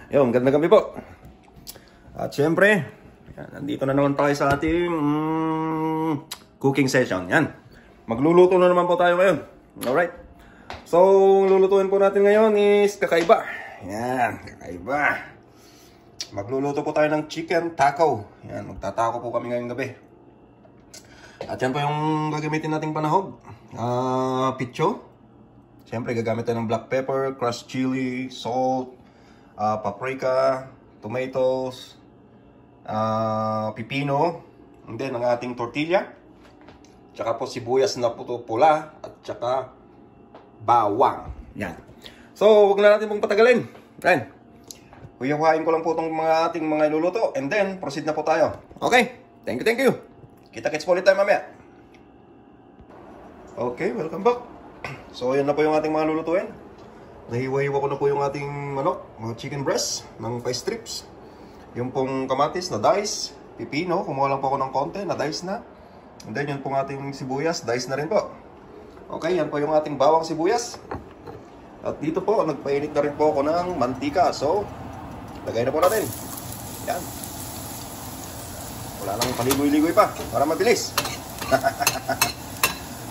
Yung ganda gabi po. At syempre, yan, nandito na naman tayo sa ating cooking session. Yan. Magluluto na naman po tayo ngayon. Alright. So, lulutuin po natin ngayon is kakaiba. Yan, kakaiba. Magluluto po tayo ng chicken taco. Yan, magtatako po kami ngayong gabi. At yan po yung gagamitin nating panahog. Pitcho. Siyempre, gagamit tayo ng black pepper, crushed chili, salt, paprika, tomatoes, pipino, and then ang ating tortilla, tsaka po sibuyas na pula, at tsaka bawang. Yan. So, huwag na natin pong patagalin. Yan. Huyawain ko lang po itong mga ating mga iluluto, and then proceed na po tayo. Okay? Thank you. Kita-kits po ulit tayo mamaya. Okay, welcome back. So, ayan na po yung ating mga lulutuin. Nahiwa-hiwa ko na po yung ating manok, mga chicken breast ng 5 strips. Yung pong kamatis na dice, pipino, kumuha lang po ako ng konti na dice na. And then yun pong ating sibuyas, dice na rin po. Okay, yan po yung ating bawang sibuyas. At dito po, nagpainit na rin po ako ng mantika. So, lagay na po natin. Yan. Wala nang paligoy-ligoy pa, para mabilis.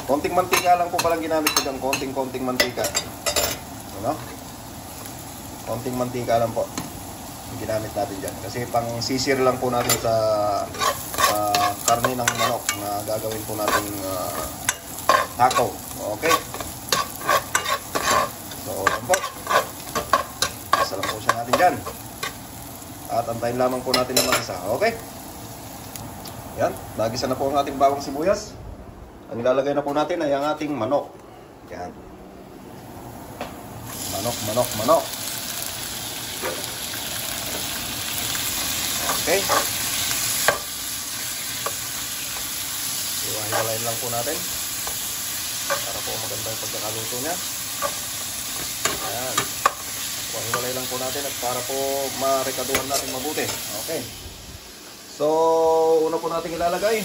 Konting mantika lang po palang ginamit ko dyan. Konting mantika. Ano? Konting mantika lang po yung ginamit natin dyan. Kasi pang sisir lang po natin sa karne ng manok na gagawin po natin taco. Okay? So, yan po. Isa lang po siya natin dyan. At antayin lamang po natin ng mag-isa. Okay? Yan. Nagisa na po ang ating bawang sibuyas. Ang ilalagay na po natin ay ang ating manok. Yan. Manok. Okay. Iwahiwalayin lang po natin para po maganda yung pagkakaluto niya. Ayan. Iwahiwalay lang po natin at para po marekaduhan natin mabuti. Okay. So, una po natin ilalagay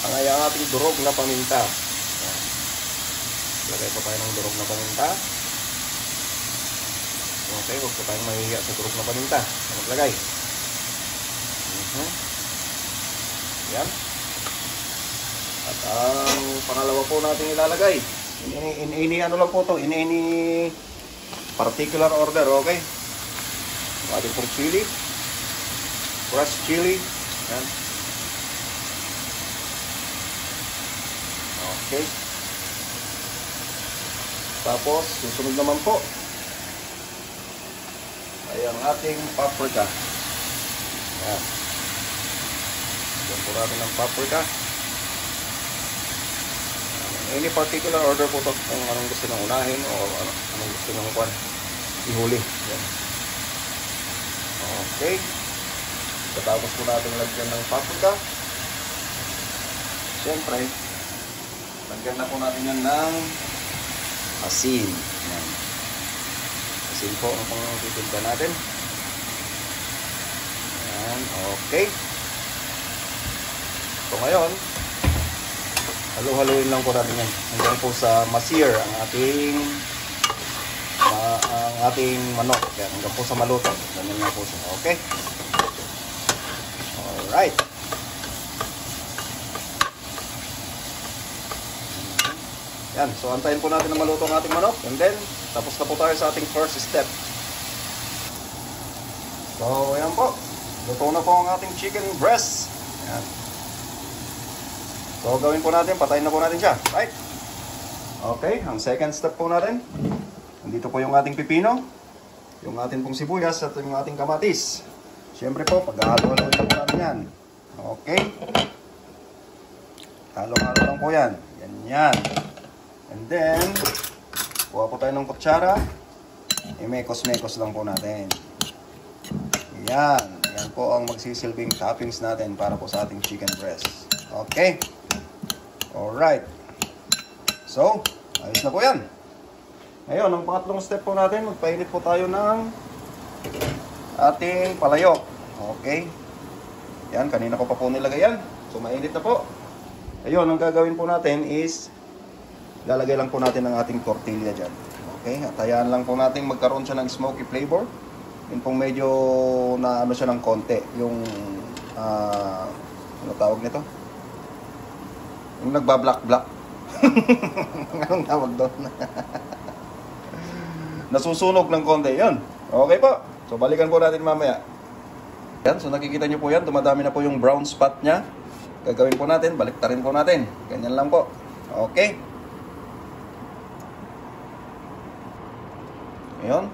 ang ating durog na paminta. Ayan. Lagay po tayo ng durog na paminta. Okay, huwag po tayong mahihiya sa durog na paminta. Maglagay. Yan. At ang pangalawa po natin ilalagay. Ano lang po ito. Ini particular order. Okay. Ang ating pong chili. Crushed chili. Yan. Okay. Tapos, susunod naman po ay ang ating paprika. Ayan. Yan po natin ang paprika. Any particular order po ito kung anong gusto nang unahin o anong gusto nang ihuli. Yan. Okay. Tapos po natin lagyan ng paprika. Siyempre, lagyan na po natin yan ng asin. Yan. Asin po ang pang titinda natin. Yan. Okay. So ngayon, halu-haluin lang po natin yan. Hanggang po sa ma-sear ang ating manok. Yan. Hanggang po sa maluto. Ganyan lang po siya. Okay. Alright. Yan, so antayin po natin na maluto ang ating manok. And then, tapos na po tayo sa ating first step. So, yan po. Luto na po ang ating chicken breast. Yan. So, gawin po natin, patayin na po natin siya. Right? Okay, ang second step po natin. Nandito po yung ating pipino. Yung ating pong sibuyas at yung ating kamatis. Siyempre po, paghahalo-halo na po natin yan. Okay. Halo-halo lang po yan. Yan. And then, kuha po tayo ng kutsara. Mekos-mekos lang po natin. Yan. Yan po ang magsisilbing toppings natin para po sa ating chicken breast. Okay. Alright. So, ayos na po yan. Ngayon, ang pangatlong step po natin, magpainit po tayo ng ating palayok. Okay. Yan, kanina ko pa po nilagay yan. So, mainit na po. Ayun, ang gagawin po natin is lalagay lang po natin ang ating tortilla dyan. Okay, at hayaan lang po natin magkaroon siya ng smoky flavor. Yun pong medyo na ano siya ng konti. Yung, ano tawag nito? Yung nagbablock-block. Anong tawag doon? Nasusunog ng konti. Yun. Okay po. So, balikan po natin mamaya. Yan. So, nakikita nyo po yan. Dumadami na po yung brown spot niya. Gagawin po natin. Baliktarin po natin. Ganyan lang po. Okay. Ngayon.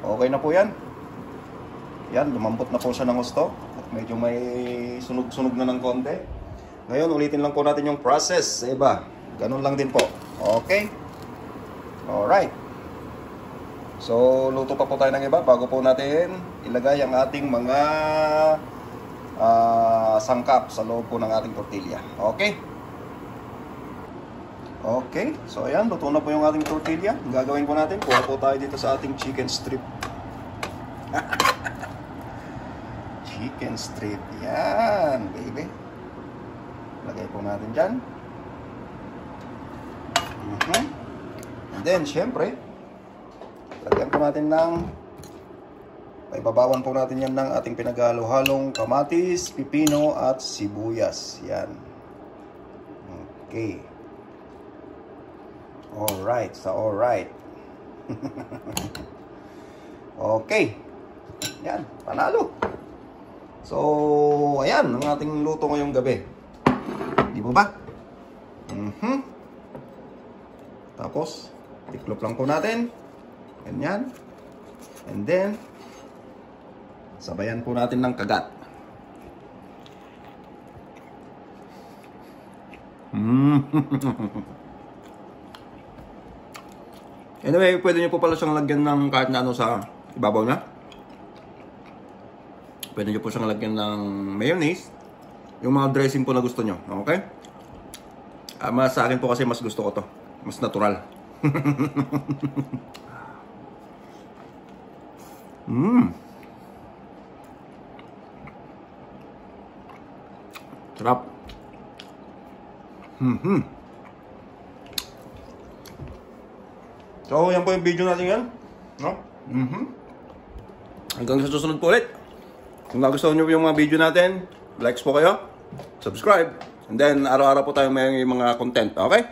Okay na po yan. Yan. Lumambot na po siya ng gusto. At medyo may sunog-sunog na ng konti. Ngayon, ulitin lang po natin yung process sa iba. Ganun lang din po. Okay? Alright. So, luto pa po tayo ng iba bago po natin ilagay ang ating mga sangkap sa loob po ng ating tortilla. Okay? Okay. So, ayan. Luto na po yung ating tortilla. Ang gagawin po natin, kuha po tayo dito sa ating chicken strip. Chicken strip. Yan, baby. Lagay po natin dyan. And then, syempre, lagyan po natin ng, paibabawan po natin yan ng ating pinaghalo-halong kamatis, pipino, at sibuyas. Yan. Okay. Alright. So, alright. Okay. Yan. Panalo. So, ayan, ang ating luto ngayong gabi. Di mo ba? Tapos, tiklop lang po natin. Ganyan. And then, sabayan po natin ng kagat. Anyway, pwede nyo po pala siyang lagyan ng kahit na ano sa ibabaw niya. Pwede nyo po siyang lagyan ng mayonnaise. Yung mga dressing po na gusto nyo. Okay? Sa akin po kasi mas gusto ko to. Mas natural. Sarap. So, yan po yung video natin yan. No? Hanggang sa susunod po ulit. Kung nagustuhan nyo yung mga video natin, likes po kayo, subscribe, and then araw-araw po tayo may mga content, okay?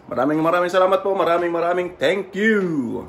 Maraming salamat po, maraming thank you!